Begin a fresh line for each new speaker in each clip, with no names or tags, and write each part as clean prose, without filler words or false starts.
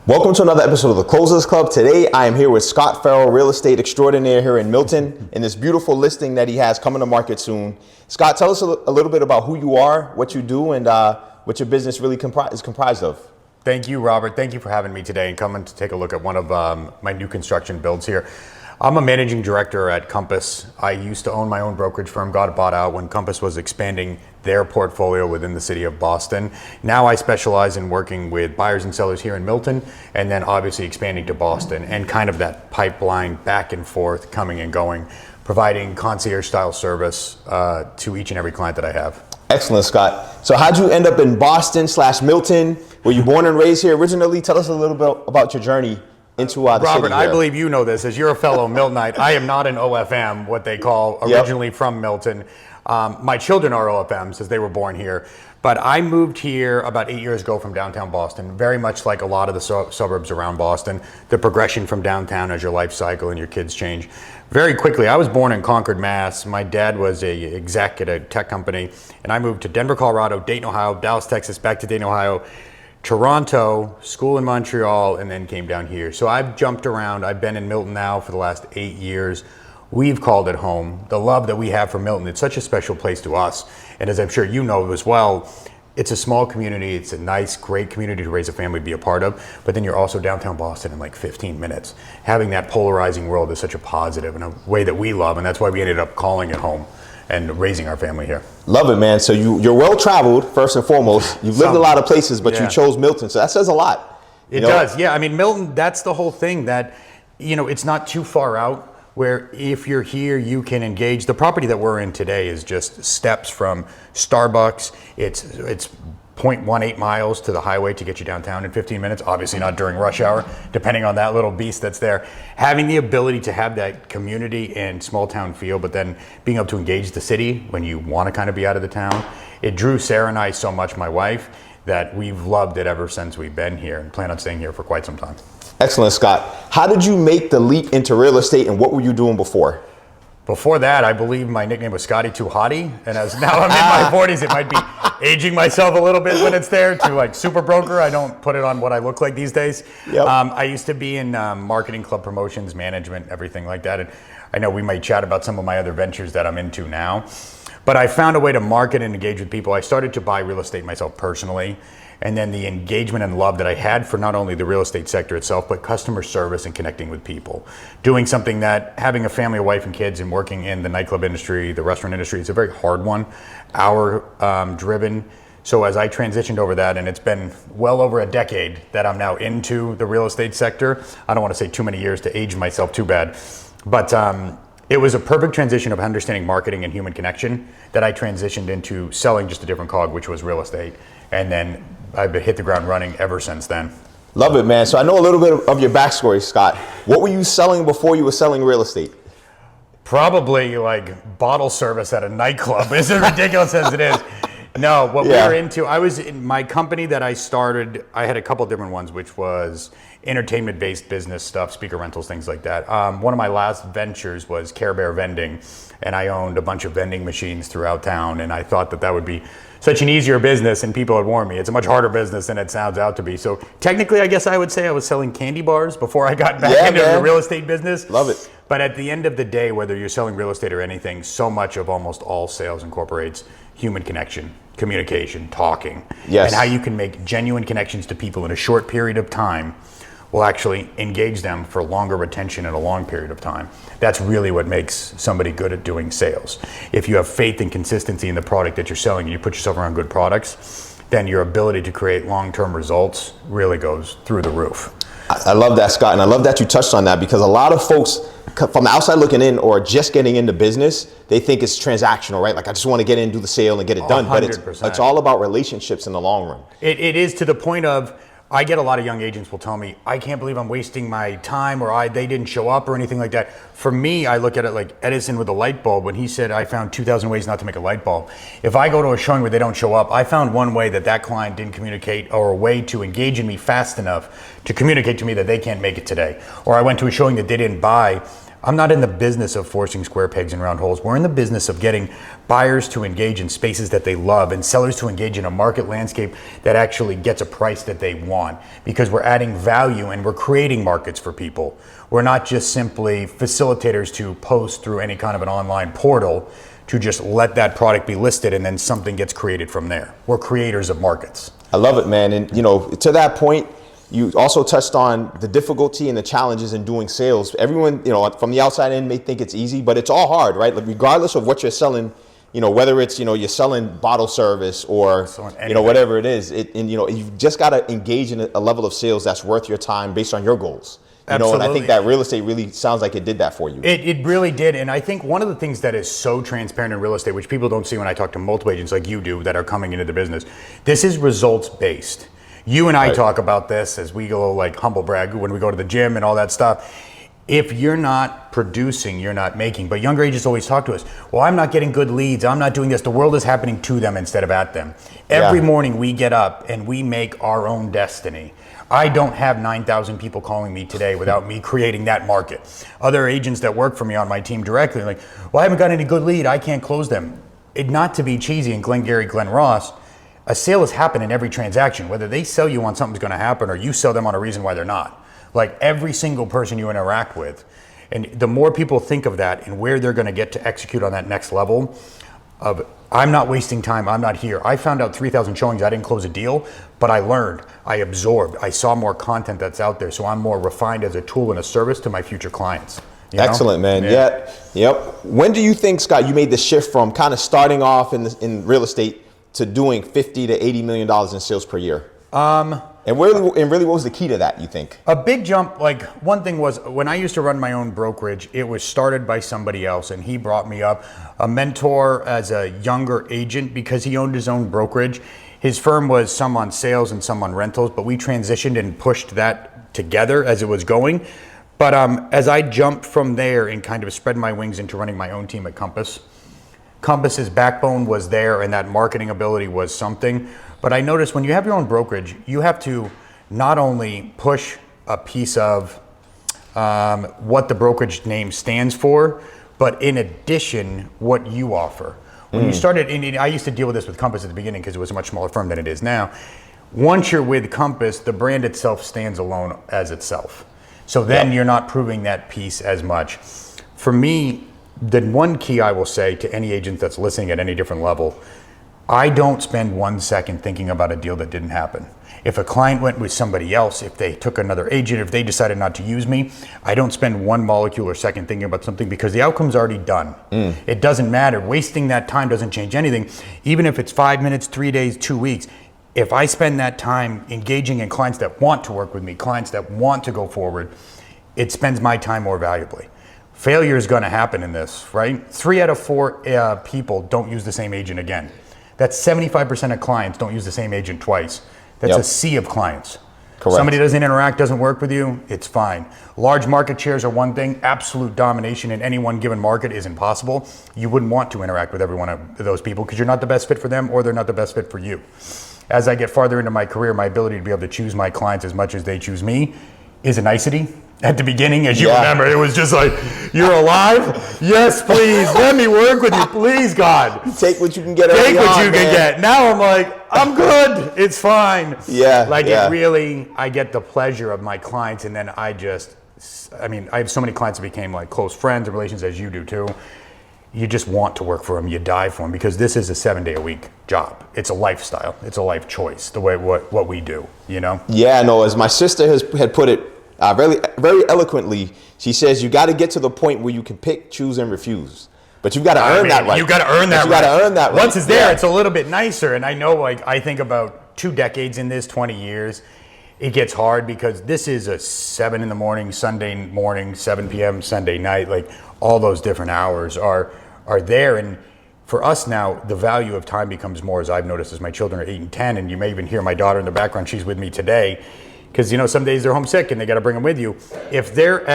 Welcome to another episode of the Closers Club. Today I am here with Scott Farrell, real estate extraordinaire here in Milton, in this beautiful listing that he has coming to market soon. Scott, tell us a little bit about who you are, what you do, and what your business really is comprised of.
Thank you, Robert. Thank you for having me today and coming to take a look at one of my new construction builds here. I'm a managing director at Compass. I used to own my own brokerage firm, got bought out when Compass was expanding their portfolio within the city of Boston. Now I specialize in working with buyers and sellers here in Milton, and then obviously expanding to Boston and kind of that pipeline back and forth, coming and going, providing concierge style service to each and every client that I have.
Excellent, Scott. So how'd you end up in Boston/Milton? Were you born and raised here originally? Tell us a little bit about your journey into the
Robert,
city here.
I believe you know this, as you're a fellow Miltonite. I am not an OFM, what they call, originally from Milton. My children are OFMs, as they were born here. But I moved here about 8 years ago from downtown Boston, very much like a lot of the suburbs around Boston, the progression from downtown as your life cycle and your kids change. Very quickly, I was born in Concord, Mass. My dad was a exec at a tech company, and I moved to Denver, Colorado, Dayton, Ohio, Dallas, Texas, back to Dayton, Ohio, Toronto, school in Montreal, and then came down here. So I've jumped around. I've been in Milton now for the last 8 years. We've called it home. The love that we have for Milton, it's such a special place to us. And as I'm sure you know as well, it's a small community. It's a nice, great community to raise a family, be a part of. But then you're also downtown Boston in like 15 minutes. Having that polarizing world is such a positive and a way that we love. And that's why we ended up calling it home and raising our family here.
Love it, man. So you're well-traveled, first and foremost. You've lived a lot of places, but you chose Milton. So that says a lot.
It does, yeah. I mean, Milton, that's the whole thing, that, you know, it's not too far out, where if you're here, you can engage. The property that we're in today is just steps from Starbucks. It's 0.18 miles to the highway to get you downtown in 15 minutes. Obviously not during rush hour, depending on that little beast that's there. Having the ability to have that community and small town feel, but then being able to engage the city when you want to kind of be out of the town. It drew Sarah and I so much, my wife, that we've loved it ever since we've been here and plan on staying here for quite some time.
Excellent, Scott. How did you make the leap into real estate, and what were you doing before?
Before that, I believe my nickname was Scotty Too Hottie, and as now I'm in my 40s, it might be aging myself a little bit when it's there to like super broker. I don't put it on what I look like these days. Yep. I used to be in marketing, club promotions, management, everything like that. And I know we might chat about some of my other ventures that I'm into now, but I found a way to market and engage with people. I started to buy real estate myself personally. And then the engagement and love that I had for not only the real estate sector itself, but customer service and connecting with people. Doing something that, having a family, a wife and kids, and working in the nightclub industry, the restaurant industry, it's a very hard one, hour driven. So as I transitioned over that, and it's been well over a decade that I'm now into the real estate sector. I don't want to say too many years to age myself too bad, but it was a perfect transition of understanding marketing and human connection that I transitioned into selling just a different cog, which was real estate. And then I've hit the ground running ever since then.
Love it, man. So I know a little bit of your backstory, Scott. What were you selling before you were selling real estate?
Probably like bottle service at a nightclub. As ridiculous as it is. No, what we were into, I was in my company that I started, I had a couple different ones, which was entertainment-based business stuff, speaker rentals, things like that. One of my last ventures was Care Bear vending, and I owned a bunch of vending machines throughout town, and I thought that that would be such an easier business, and people had warned me, it's a much harder business than it sounds out to be. So technically, I guess I would say I was selling candy bars before I got back into the real estate business.
Love it.
But at the end of the day, whether you're selling real estate or anything, so much of almost all sales incorporates human connection, communication, talking, and how you can make genuine connections to people in a short period of time will actually engage them for longer retention in a long period of time. That's really what makes somebody good at doing sales. If you have faith and consistency in the product that you're selling and you put yourself around good products, then your ability to create long-term results really goes through the roof.
I love that, Scott, and I love that you touched on that, because a lot of folks from the outside looking in or just getting into business, they think it's transactional, right? Like, I just want to get in, do the sale and get it done. 100%. But it's all about relationships in the long run.
It is, to the point of, I get a lot of young agents will tell me, I can't believe I'm wasting my time, or they didn't show up or anything like that. For me, I look at it like Edison with the light bulb when he said, I found 2,000 ways not to make a light bulb. If I go to a showing where they don't show up, I found one way that client didn't communicate, or a way to engage in me fast enough to communicate to me that they can't make it today. Or I went to a showing that they didn't buy. I'm not in the business of forcing square pegs in round holes. We're in the business of getting buyers to engage in spaces that they love and sellers to engage in a market landscape that actually gets a price that they want, because we're adding value and we're creating markets for people. We're not just simply facilitators to post through any kind of an online portal to just let that product be listed and then something gets created from there. We're creators of markets.
I love it, man. And to that point, you also touched on the difficulty and the challenges in doing sales. Everyone, from the outside in may think it's easy, but it's all hard, right? Like, regardless of what you're selling, whether it's, you're selling bottle service or, whatever it is, you've just got to engage in a level of sales that's worth your time based on your goals. And I think that real estate really sounds like it did that for you.
It really did. And I think one of the things that is so transparent in real estate, which people don't see when I talk to multiple agents like you do that are coming into the business, this is results based. You and I talk about this as we go, like, humble brag when we go to the gym and all that stuff. If you're not producing, you're not making. But younger agents always talk to us, well, I'm not getting good leads, I'm not doing this. The world is happening to them instead of at them. Every morning we get up and we make our own destiny. I don't have 9,000 people calling me today without me creating that market. Other agents that work for me on my team directly are like, well, I haven't got any good lead, I can't close them. Not to be cheesy and Glengarry Glen Ross, a sale has happened in every transaction, whether they sell you on something's going to happen or you sell them on a reason why they're not. Like, every single person you interact with. And the more people think of that and where they're going to get to execute on that next level of, I'm not wasting time, I'm not here. I found out 3,000 showings, I didn't close a deal, but I learned, I absorbed, I saw more content that's out there, so I'm more refined as a tool and a service to my future clients.
Excellent, man. Yeah. Yep. When do you think, Scott, you made the shift from kind of starting off in real estate to doing $50 to $80 million in sales per year? And really, what was the key to that, you think?
A big jump, like, one thing was when I used to run my own brokerage, it was started by somebody else and he brought me up. A mentor as a younger agent because he owned his own brokerage. His firm was some on sales and some on rentals, but we transitioned and pushed that together as it was going. But as I jumped from there and kind of spread my wings into running my own team at Compass's backbone was there and that marketing ability was something. But I noticed when you have your own brokerage, you have to not only push a piece of what the brokerage name stands for, but in addition, what you offer. When you started, and I used to deal with this with Compass at the beginning because it was a much smaller firm than it is now. Once you're with Compass, the brand itself stands alone as itself. So then you're not proving that piece as much. For me, the one key I will say to any agent that's listening at any different level, I don't spend 1 second thinking about a deal that didn't happen. If a client went with somebody else, if they took another agent, if they decided not to use me, I don't spend one molecule or second thinking about something because the outcome's already done. It doesn't matter. Wasting that time doesn't change anything. Even if it's 5 minutes, 3 days, 2 weeks, if I spend that time engaging in clients that want to work with me, clients that want to go forward, it spends my time more valuably. Failure is going to happen in this, right? 3 out of 4 people don't use the same agent again. That's 75% of clients don't use the same agent twice. That's a sea of clients. Correct. Somebody doesn't interact, doesn't work with you, it's fine. Large market shares are one thing. Absolute domination in any one given market is impossible. You wouldn't want to interact with every one of those people because you're not the best fit for them or they're not the best fit for you. As I get farther into my career, my ability to be able to choose my clients as much as they choose me is a nicety. At the beginning, as you remember, it was just like, you're alive? Yes, please. Let me work with you, please, God.
Take what you can get.
Take what you can get. Now I'm like, I'm good. It's fine. It really, I get the pleasure of my clients, and then I have so many clients that became like close friends and relations, as you do too. You just want to work for them. You die for them because this is a 7-day-a-week job. It's a lifestyle. It's a life choice. The way what we do.
Yeah, no. As my sister had put it. Very, very eloquently, she says you got to get to the point where you can pick, choose, and refuse. But you've got to earn that right.
You got to earn that right.
You got to earn that right.
Once it's there, it's a little bit nicer. And I know, like, I think about 2 decades in this, 20 years, it gets hard because this is a 7 a.m, Sunday morning, 7 p.m, Sunday night. Like, all those different hours are there. And for us now, the value of time becomes more, as I've noticed, as my children are 8 and 10. And you may even hear my daughter in the background. She's with me today. Because, some days they're homesick and they got to bring them with you. If they're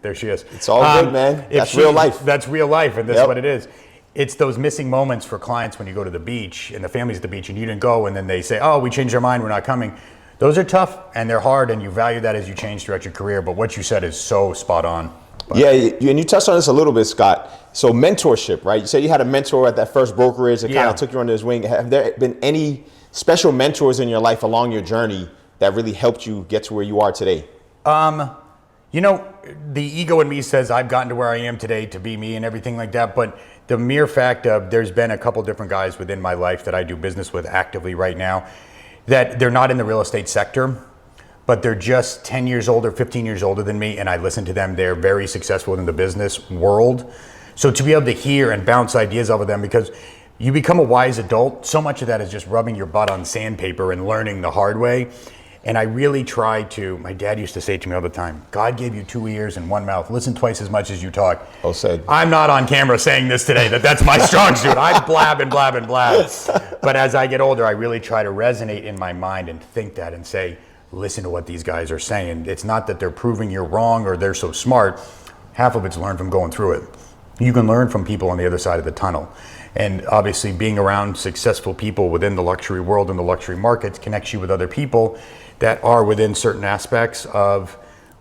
there she is.
It's all good, man. That's real life.
That's real life, and that's what it is. It's those missing moments for clients when you go to the beach and the family's at the beach and you didn't go, and then they say, oh, we changed our mind, we're not coming. Those are tough and they're hard, and you value that as you change throughout your career. But what you said is so spot on. But.
Yeah, and you touched on this a little bit, Scott. So mentorship, right? You said you had a mentor at that first brokerage that kind of took you under his wing. Have there been any special mentors in your life along your journey that really helped you get to where you are today?
You know, the ego in me says I've gotten to where I am today to be me and everything like that. But the mere fact of there's been a couple different guys within my life that I do business with actively right now that they're not in the real estate sector, but they're just 10 years older, 15 years older than me. And I listen to them. They're very successful in the business world. So to be able to hear and bounce ideas off of them, because you become a wise adult, so much of that is just rubbing your butt on sandpaper and learning the hard way. And I really try to, my dad used to say to me all the time, God gave you 2 ears and 1 mouth. Listen twice as much as you talk.
Oh, said.
I'm not on camera saying this today, that's my strong suit. I blab and blab and blab. But as I get older, I really try to resonate in my mind and think that and say, listen to what these guys are saying. It's not that they're proving you're wrong or they're so smart. Half of it's learned from going through it. You can learn from people on the other side of the tunnel. And obviously being around successful people within the luxury world and the luxury markets connects you with other people that are within certain aspects of,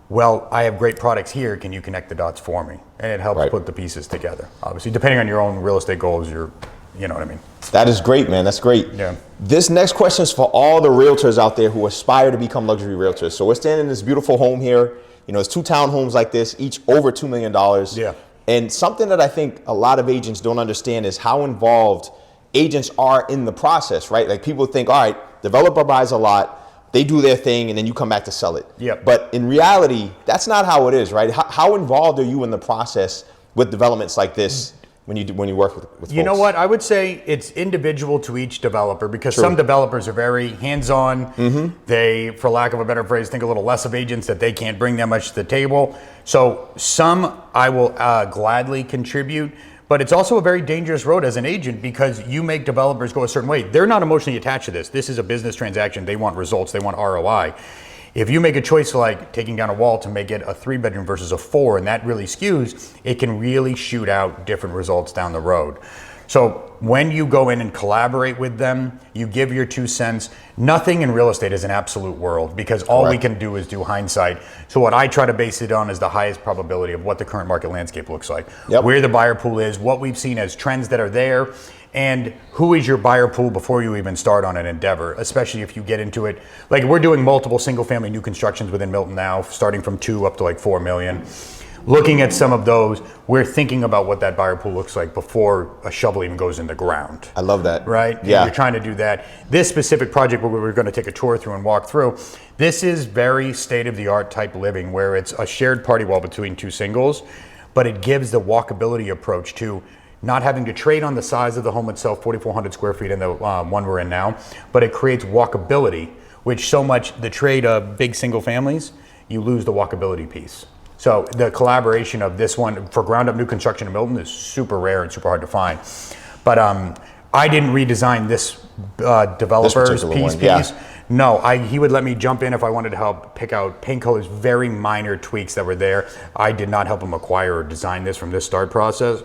well, I have great products here, can you connect the dots for me? And it helps put the pieces together. Obviously, depending on your own real estate goals, you know what I mean?
That is great, man. That's great.
Yeah.
This next question is for all the realtors out there who aspire to become luxury realtors. So we're standing in this beautiful home here. You know, it's 2 townhomes like this, each over $2 million.
Yeah.
And something that I think a lot of agents don't understand is how involved agents are in the process, right? Like people think, all right, developer buys a lot, they do their thing, and then you come back to sell it.
Yep.
But in reality, that's not how it is, right? How involved are you in the process with developments like this when you work with folks?
You know what? I would say it's individual to each developer because some developers are very hands-on. Mm-hmm. They, for lack of a better phrase, think a little less of agents that they can't bring that much to the table. So some I will gladly contribute. But it's also a very dangerous road as an agent because you make developers go a certain way. They're not emotionally attached to this. This is a business transaction. They want results. They want ROI. If you make a choice like taking down a wall to make it a 3-bedroom versus a 4, and that really skews, it can really shoot out different results down the road. So when you go in and collaborate with them, you give your 2 cents. Nothing in real estate is an absolute world because all we can do is do hindsight. So what I try to base it on is the highest probability of what the current market landscape looks like, where the buyer pool is, what we've seen as trends that are there, and who is your buyer pool before you even start on an endeavor, especially if you get into it. Like we're doing multiple single family new constructions within Milton now, starting from 2 up to like 4 million. Looking at some of those, we're thinking about what that buyer pool looks like before a shovel even goes in the ground.
I love that.
Right?
Yeah.
You're trying to do that. This specific project where we're going to take a tour through and walk through, this is very state-of-the-art type living where it's a shared party wall between 2 singles, but it gives the walkability approach to not having to trade on the size of the home itself, 4,400 square feet in the one we're in now, but it creates walkability, which so much the trade of big single families, you lose the walkability piece. So the collaboration of this one for ground up new construction in Milton is super rare and super hard to find. But I didn't redesign this developer's piece. No, he would let me jump in if I wanted to help pick out paint colors, very minor tweaks that were there. I did not help him acquire or design this from this start process.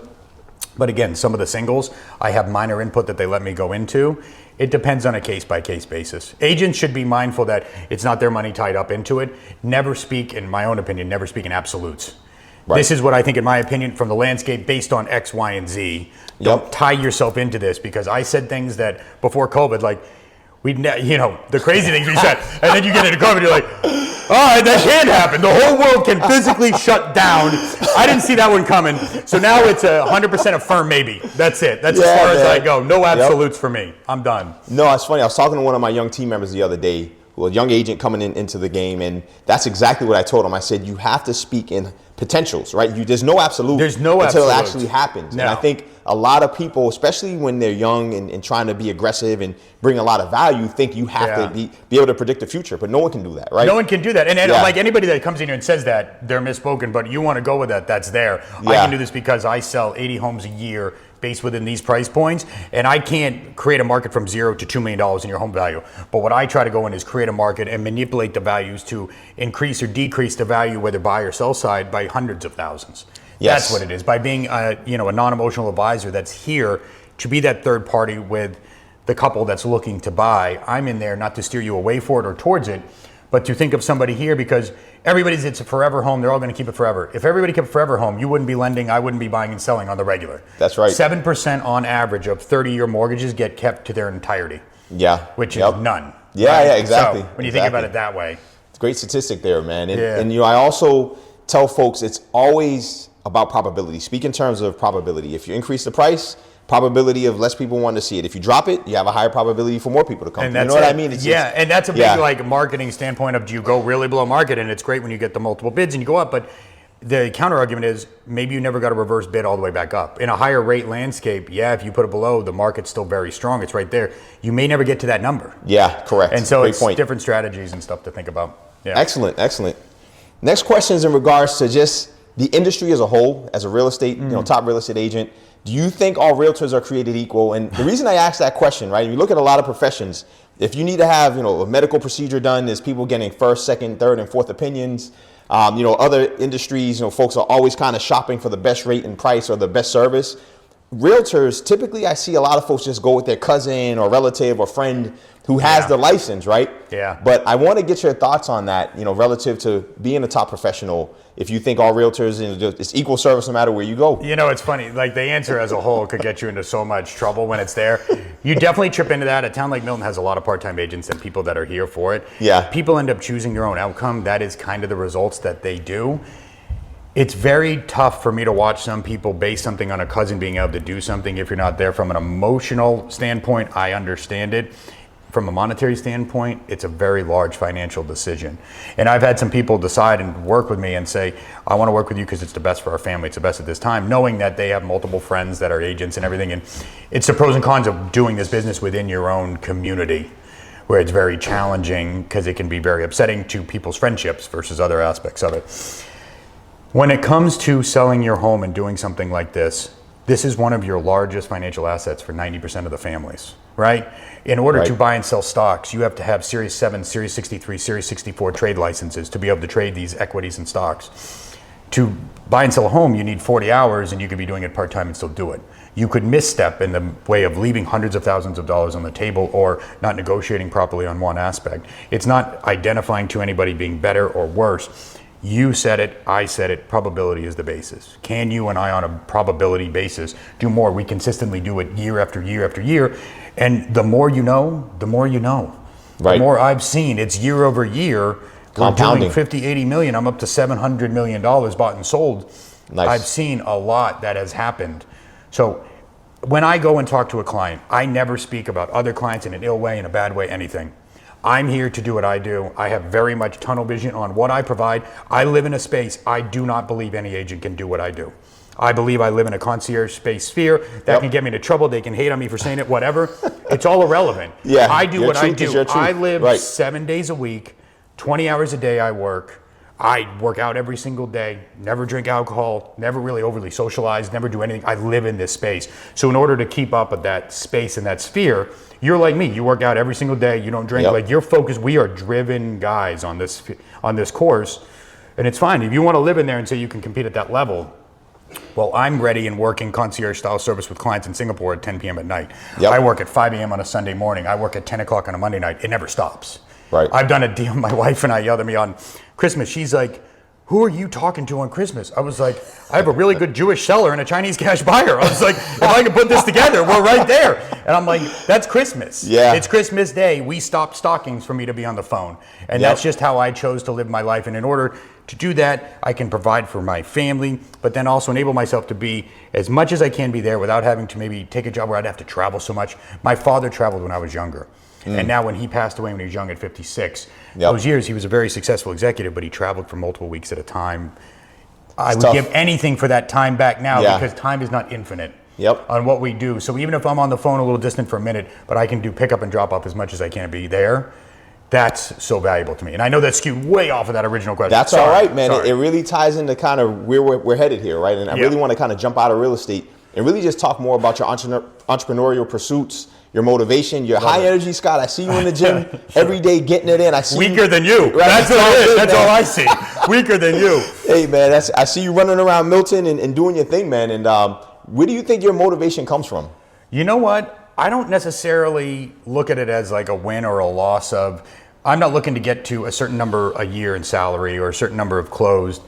But again, some of the singles, I have minor input that they let me go into. It depends on a case-by-case basis. Agents should be mindful that it's not their money tied up into it. Never speak, in my own opinion, never speak in absolutes. Right. This is what I think, in my opinion, from the landscape based on X, Y, and Z. Don't tie yourself into this because I said things that before COVID, like, the crazy things we said. And then you get into COVID, you're like, all right, that can happen. The whole world can physically shut down. I didn't see that one coming. So now it's 100% a firm maybe. That's it. That's as far as I go. No absolutes for me. I'm done.
No, it's funny. I was talking to one of my young team members the other day, a young agent coming into the game, and that's exactly what I told him. I said, you have to speak in potentials, right? There's no absolute until it actually happens. No. And I think a lot of people, especially when they're young and trying to be aggressive and bring a lot of value, think you have to be able to predict the future, but no one can do that, right?
No one can do that. And like anybody that comes in here and says that, they're misspoken, but you want to go with that, that's there. I can do this because I sell 80 homes a year based within these price points, and I can't create a market from $0 to $2 million in your home value. But what I try to go in is create a market and manipulate the values to increase or decrease the value, whether buy or sell side, by hundreds of thousands. Yes. That's what it is. By being a non-emotional advisor that's here to be that third party with the couple that's looking to buy. I'm in there not to steer you away for it or towards it, but to think of somebody here, because it's a forever home, they're all going to keep it forever. If everybody kept forever home, you wouldn't be lending, I wouldn't be buying and selling on the regular.
That's right.
7% on average of 30-year mortgages get kept to their entirety.
Yeah.
Which is none.
Yeah,
right?
yeah, exactly.
So when you think about it that way.
It's a great statistic there, man. And I also tell folks it's always about probability. Speak in terms of probability. If you increase the price, probability of less people want to see it. If you drop it, you have a higher probability for more people to come. You know what I mean?
And that's a big like marketing standpoint of, do you go really below market? And it's great when you get the multiple bids and you go up, but the counter argument is maybe you never got a reverse bid all the way back up. In a higher rate landscape, if you put it below, the market's still very strong. It's right there. You may never get to that number.
Yeah, correct.
And so it's different strategies and stuff to think about. Yeah.
Excellent. Next question is in regards to just the industry as a whole, as a real estate, top real estate agent. Do you think all realtors are created equal? And the reason I ask that question, right, you look at a lot of professions, if you need to have, a medical procedure done, there's people getting first, second, third, and fourth opinions. Other industries, folks are always kind of shopping for the best rate and price or the best service. Realtors, typically I see a lot of folks just go with their cousin or relative or friend who has the license, right?
Yeah.
But I want to get your thoughts on that, relative to being a top professional. If you think all realtors, it's equal service no matter where you go.
It's funny. Like, the answer as a whole could get you into so much trouble when it's there. You definitely trip into that. A town like Milton has a lot of part-time agents and people that are here for it.
Yeah.
People end up choosing their own outcome. That is kind of the results that they do. It's very tough for me to watch some people base something on a cousin being able to do something if you're not there. From an emotional standpoint, I understand it. From a monetary standpoint, it's a very large financial decision. And I've had some people decide and work with me and say, I want to work with you because it's the best for our family. It's the best at this time, knowing that they have multiple friends that are agents and everything. And it's the pros and cons of doing this business within your own community, where it's very challenging because it can be very upsetting to people's friendships versus other aspects of it. When it comes to selling your home and doing something like this is one of your largest financial assets for 90% of the families, right? In order to buy and sell stocks, you have to have Series 7, Series 63, Series 64 trade licenses to be able to trade these equities and stocks. To buy and sell a home, you need 40 hours and you could be doing it part-time and still do it. You could misstep in the way of leaving hundreds of thousands of dollars on the table or not negotiating properly on one aspect. It's not identifying to anybody being better or worse. You said it, I said it, probability is the basis. Can you and I on a probability basis do more? We consistently do it year after year after year. And the more you know, the more you know.
Right.
The more I've seen, it's year over year.
Compounding.
We're doing 50, 80 million. I'm up to $700 million bought and sold.
Nice.
I've seen a lot that has happened. So when I go and talk to a client, I never speak about other clients in an ill way, in a bad way, anything. I'm here to do what I do. I have very much tunnel vision on what I provide. I live in a space I do not believe any agent can do what I do. I believe I live in a concierge space sphere that can get me into trouble. They can hate on me for saying it, whatever. It's all irrelevant.
Yeah,
I do what I do. I live 7 days a week, 20 hours a day I work. I work out every single day, never drink alcohol, never really overly socialize, never do anything. I live in this space. So in order to keep up with that space and that sphere, you're like me. You work out every single day. You don't drink. Like, you're focused. We are driven guys on this course, and it's fine. If you want to live in there and say you can compete at that level, well, I'm ready and working concierge style service with clients in Singapore at 10 p.m. at night. I work at 5 a.m. on a Sunday morning. I work at 10 o'clock on a Monday night. It never stops.
Right.
I've done a deal. My wife and I yelled at me on Christmas. She's like, who are you talking to on Christmas? I was like, I have a really good Jewish seller and a Chinese cash buyer. I was like, if I can put this together, we're right there. And I'm like, that's Christmas.
Yeah.
It's Christmas Day. We stopped stockings for me to be on the phone. And that's just how I chose to live my life. And in order to do that, I can provide for my family, but then also enable myself to be as much as I can be there without having to maybe take a job where I'd have to travel so much. My father traveled when I was younger. And now when he passed away when he was young at 56, those years he was a very successful executive, but he traveled for multiple weeks at a time. I would give anything for that time back now because time is not infinite on what we do. So even if I'm on the phone a little distant for a minute, but I can do pick up and drop off as much as I can be there, that's so valuable to me. And I know that skewed way off of that original question.
That's all right, man. It really ties into kind of where we're headed here, right? And I really want to kind of jump out of real estate and really just talk more about your entrepreneurial pursuits, your motivation, your high energy, Scott. I see you in the gym every day getting it in. I see
weaker than you. Right? That's what it is. That's all I see. Weaker than you.
Hey, man, I see you running around Milton and doing your thing, man. And where do you think your motivation comes from?
You know what? I don't necessarily look at it as like a win or a loss of I'm not looking to get to a certain number a year in salary or a certain number of closed.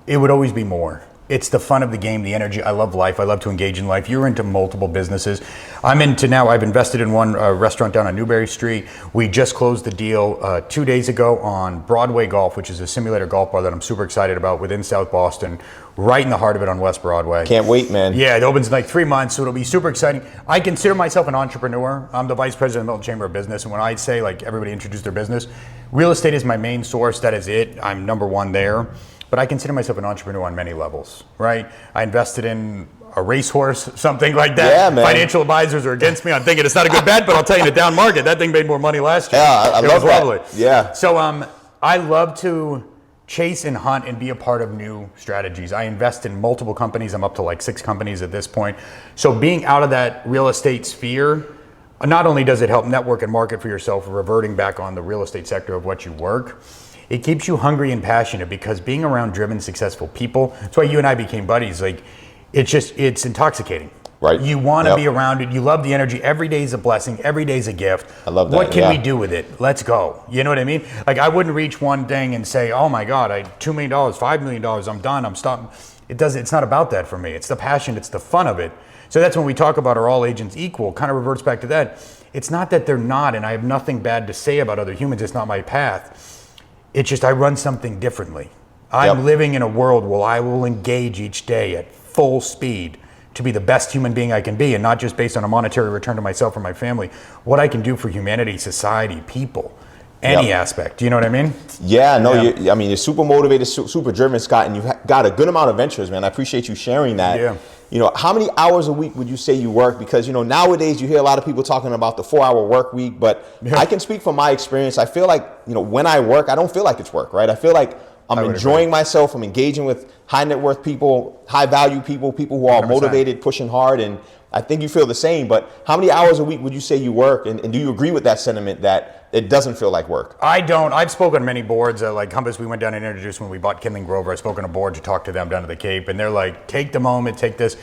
It would always be more. It's the fun of the game, the energy. I love life. I love to engage in life. You're into multiple businesses. I'm into now, I've invested in one restaurant down on Newberry Street. We just closed the deal 2 days ago on Broadway Golf, which is a simulator golf bar that I'm super excited about within South Boston, right in the heart of it on West Broadway.
Can't wait, man.
Yeah, it opens in like 3 months, so it'll be super exciting. I consider myself an entrepreneur. I'm the vice president of the Milton Chamber of Business, and when I say like everybody introduce their business, real estate is my main source. That is it. I'm number one there. But I consider myself an entrepreneur on many levels, right? I invested in a racehorse, something like that.
Yeah, man.
Financial advisors are against me. I'm thinking it's not a good bet, but I'll tell you, in the down market, that thing made more money last year.
Yeah, I love that.
Lovely.
Yeah.
So I love to chase and hunt and be a part of new strategies. I invest in multiple companies. I'm up to like 6 companies at this point. So being out of that real estate sphere, not only does it help network and market for yourself, reverting back on the real estate sector of what you work, it keeps you hungry and passionate, because being around driven, successful people, that's why you and I became buddies. Like, it's intoxicating.
Right.
You want to be around it. You love the energy. Every day is a blessing. Every day is a gift.
I love that.
What can we do with it? Let's go. You know what I mean? Like, I wouldn't reach one thing and say, oh my God, $2 million, $5 million, I'm done, I'm stopping. It's not about that for me. It's the passion. It's the fun of it. So that's when we talk about are all agents equal, kind of reverts back to that. It's not that they're not, and I have nothing bad to say about other humans. It's not my path. It's just I run something differently. I'm living in a world where I will engage each day at full speed to be the best human being I can be, and not just based on a monetary return to myself or my family. What I can do for humanity, society, people, any aspect. You know what I mean?
Yeah, no, you're super motivated, super driven, Scott, and you've got a good amount of ventures, man. I appreciate you sharing that.
Yeah.
You know, how many hours a week would you say you work? Because, you know, nowadays you hear a lot of people talking about the 4-hour work week, but I can speak from my experience. I feel like, you know, when I work, I don't feel like it's work, right? I feel like I'm enjoying myself. I'm engaging with high net worth people, high value people, people who are
100%.
motivated, pushing hard. And I think you feel the same, but how many hours a week would you say you work? And do you agree with that sentiment that it doesn't feel like work?
I don't. I've spoken on many boards. Like Compass, we went down and introduced when we bought Kindling Grover. I spoke on a board to talk to them down to the Cape, and they're like, take the moment, take this.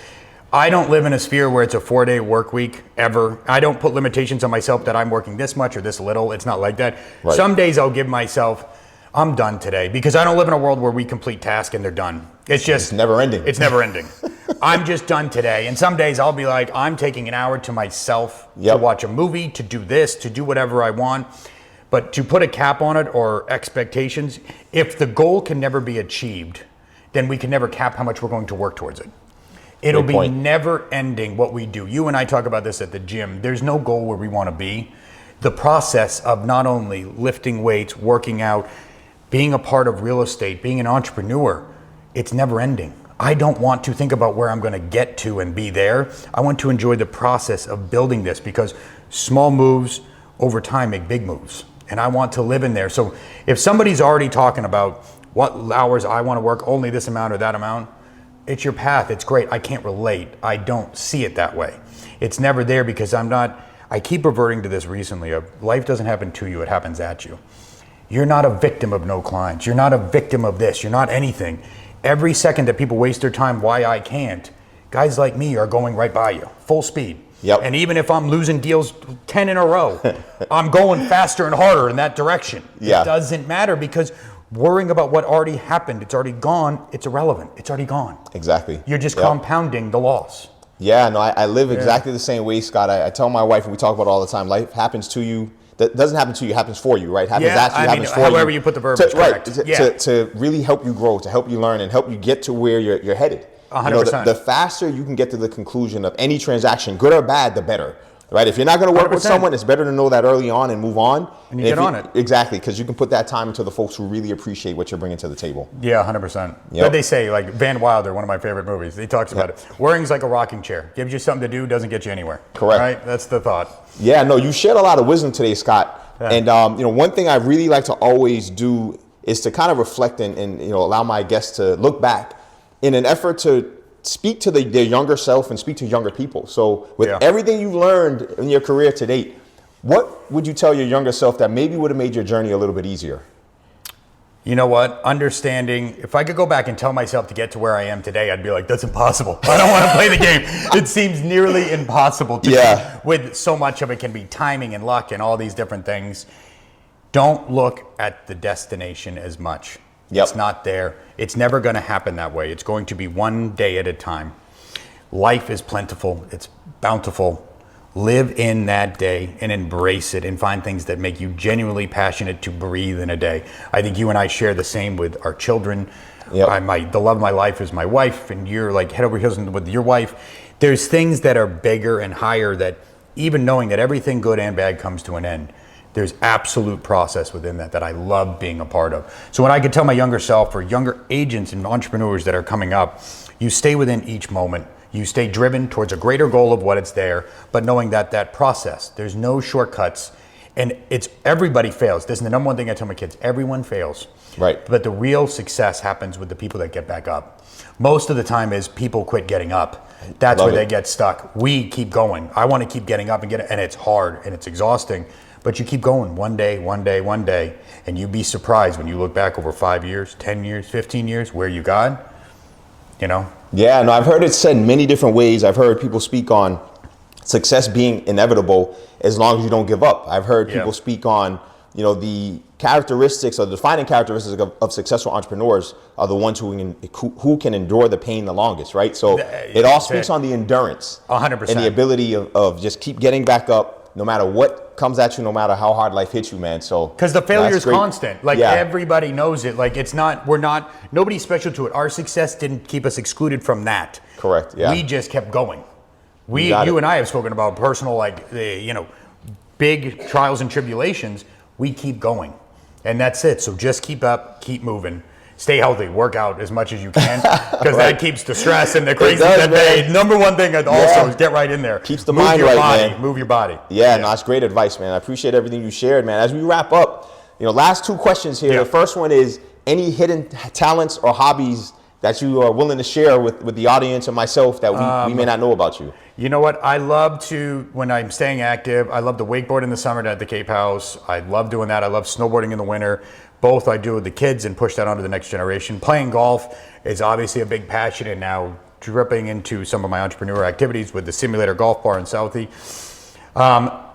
I don't live in a sphere where it's a 4-day work week ever. I don't put limitations on myself that I'm working this much or this little. It's not like that. Right. Some days I'll give myself, I'm done today, because I don't live in a world where we complete tasks and they're done. It's
never ending.
It's never ending. I'm just done today. And some days I'll be like, I'm taking an hour to myself to watch a movie, to do this, to do whatever I want. But to put a cap on it or expectations, if the goal can never be achieved, then we can never cap how much we're going to work towards it. It'll be never ending what we do. You and I talk about this at the gym. There's no goal where we want to be. The process of not only lifting weights, working out, being a part of real estate, being an entrepreneur, it's never ending. I don't want to think about where I'm going to get to and be there. I want to enjoy the process of building this, because small moves over time make big moves. And I want to live in there. So if somebody's already talking about what hours I want to work, only this amount or that amount, it's your path. It's great. I can't relate. I don't see it that way. It's never there, because I keep reverting to this recently. Life doesn't happen to you. It happens at you. You're not a victim of no clients. You're not a victim of this. You're not anything. Every second that people waste their time, why I can't, guys like me are going right by you, full speed. And even if I'm losing deals 10 in a row, I'm going faster and harder in that direction. It doesn't matter, because worrying about what already happened, it's already gone, it's irrelevant. It's already gone.
Exactly.
You're just compounding the loss.
Yeah, no, I live exactly the same way, Scott. I tell my wife, and we talk about it all the time, life happens to you. That doesn't happen to you, happens for you, right? Happens at you, happens for you.
However you put the verbiage, correct.
To really help you grow, to help you learn, and help you get to where you're headed.
100%.
You know, the faster you can get to the conclusion of any transaction, good or bad, the better. Right? If you're not going to work
100%.
with someone, it's better to know that early on and move on.
And you get on it.
Exactly, because you can put that time into the folks who really appreciate what you're bringing to the table.
Yeah, 100%. But they say, like Van Wilder, one of my favorite movies, he talks about it. Worrying's like a rocking chair. Gives you something to do, doesn't get you anywhere.
Correct.
Right? That's the thought.
Yeah, no, you shared a lot of wisdom today, Scott. Yeah. And you know, one thing I really like to always do is to kind of reflect and you know, allow my guests to look back in an effort to speak to their younger self and speak to younger people. So with everything you've learned in your career to date, what would you tell your younger self that maybe would have made your journey a little bit easier?
You know what? Understanding, if I could go back and tell myself to get to where I am today, I'd be like, that's impossible. I don't want to play the game. It seems nearly impossible to me. With so much of it can be timing and luck and all these different things. don't look at the destination as much.
Yep.
It's not there. It's never going to happen that way. It's going to be one day at a time. Life is plentiful. It's bountiful. Live in that day and embrace it and find things that make you genuinely passionate to breathe in a day. I think you and I share the same with our children.
Yep.
The love of my life is my wife, and you're like head over heels with your wife. There's things that are bigger and higher that even knowing that everything good and bad comes to an end, there's absolute process within that I love being a part of. So when I could tell my younger self or younger agents and entrepreneurs that are coming up, you stay within each moment. You stay driven towards a greater goal of what it's there, but knowing that process, there's no shortcuts, and it's everybody fails. This is the number one thing I tell my kids, everyone fails.
Right.
But the real success happens with the people that get back up. Most of the time is people quit getting up. That's where they get stuck. We keep going. I want to keep getting up and and it's hard and it's exhausting, but you keep going one day, and you'd be surprised when you look back over 5 years, 10 years, 15 years, where you got,
Yeah, no, I've heard it said many different ways. I've heard people speak on success being inevitable as long as you don't give up. I've heard people speak on, the characteristics or the defining characteristics of successful entrepreneurs are the ones who can endure the pain the longest, right? So it all speaks on the endurance
100%.
and the ability of just keep getting back up no matter what comes at you, no matter how hard life hits you, man. So
because the failure is constant. Everybody knows it. Nobody's special to it. Our success didn't keep us excluded from that.
Correct. Yeah.
We just kept going. You and I have spoken about personal, big trials and tribulations. We keep going, and that's it. So just keep up, keep moving. Stay healthy, work out as much as you can, because that keeps the stress and the crazy day. Number one thing also is get right in there.
Keeps the mind right, man.
Move your body.
Yeah, no, that's great advice, man. I appreciate everything you shared, man. As we wrap up, last two questions here. The first one is, any hidden talents or hobbies that you are willing to share with the audience and myself that we may not know about you? You
know what? I love to, when I'm staying active, I love to wakeboard in the summer at the Cape House. I love doing that. I love snowboarding in the winter. Both I do with the kids and push that onto the next generation. Playing golf is obviously a big passion, and now dripping into some of my entrepreneur activities with the simulator golf bar in Southie.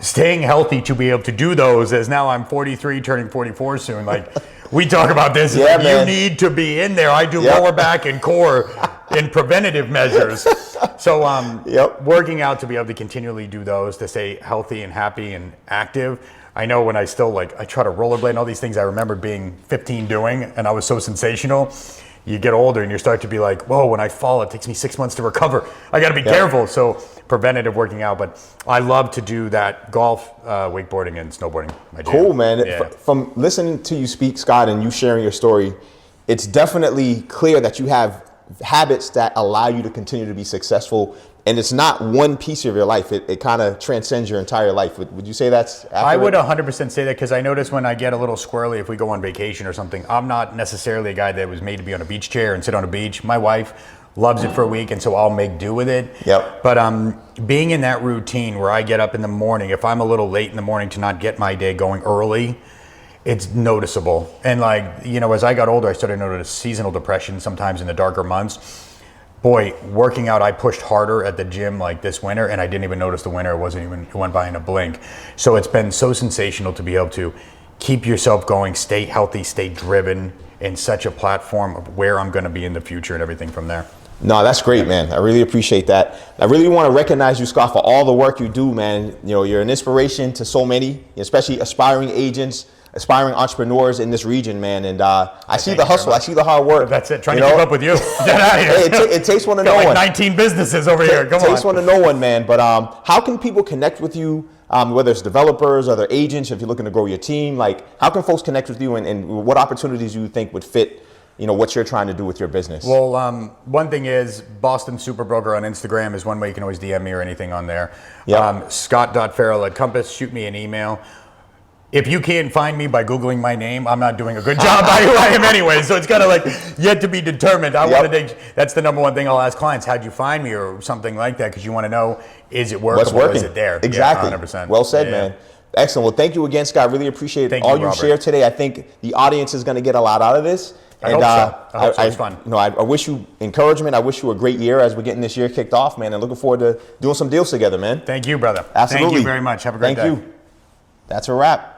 Staying healthy to be able to do those, as now I'm 43, turning 44 soon. We talk about this. You need to be in there. I do lower back and core in preventative measures. So working out to be able to continually do those, to stay healthy and happy and active. I know when I still I try to rollerblade and all these things I remember being 15 doing, and I was so sensational. You get older and you start to be like, whoa, when I fall, it takes me 6 months to recover. I got to be careful. So preventative working out, but I love to do that: golf, wakeboarding, and snowboarding.
Cool, man. Yeah. From listening to you speak, Scott, and you sharing your story, it's definitely clear that you have habits that allow you to continue to be successful. And it's not one piece of your life. It kind of transcends your entire life. Would you say that's accurate?
I would 100% say that, because I notice when I get a little squirrely, if we go on vacation or something, I'm not necessarily a guy that was made to be on a beach chair and sit on a beach. My wife loves it for a week, and so I'll make do with it.
Yep.
But being in that routine where I get up in the morning, if I'm a little late in the morning to not get my day going early, it's noticeable. And as I got older, I started to notice seasonal depression sometimes in the darker months. Boy, working out, I pushed harder at the gym this winter, and I didn't even notice the winter. It went by in a blink. So it's been so sensational to be able to keep yourself going, stay healthy, stay driven in such a platform of where I'm going to be in the future and everything from there.
No, that's great, man. I really appreciate that. I really want to recognize you, Scott, for all the work you do, man. You're an inspiration to so many, especially aspiring agents, aspiring entrepreneurs in this region, man. And I see the hustle. I see the hard work.
That's it. Trying to keep up with you. Get out of here.
Hey, it takes one to know one.
19 businesses over here. Come on.
It takes one to know one, man. But how can people connect with you, whether it's developers, other agents, if you're looking to grow your team? How can folks connect with you, and what opportunities do you think would fit what you're trying to do with your business?
Well, one thing is Boston Super Broker on Instagram is one way. You can always DM me or anything on there.
Yep.
Scott.Farrell@Compass. Shoot me an email. If you can't find me by Googling my name, I'm not doing a good job by who I am anyway. So it's kind of yet to be determined. That's the number one thing I'll ask clients. How'd you find me, or something like that? Because you want to know, is it workable?
What's working?
Is it there?
Exactly.
Yeah, 100%.
Well said, man. Excellent. Well, thank you again, Scott. Really appreciate all you shared today. I think the audience is going to get a lot out of this.
I hope so. It's fun.
I wish you encouragement. I wish you a great year as we're getting this year kicked off, man. And looking forward to doing some deals together, man.
Thank you, brother.
Absolutely.
Thank you very much. Have a great day.
Thank you. That's a wrap.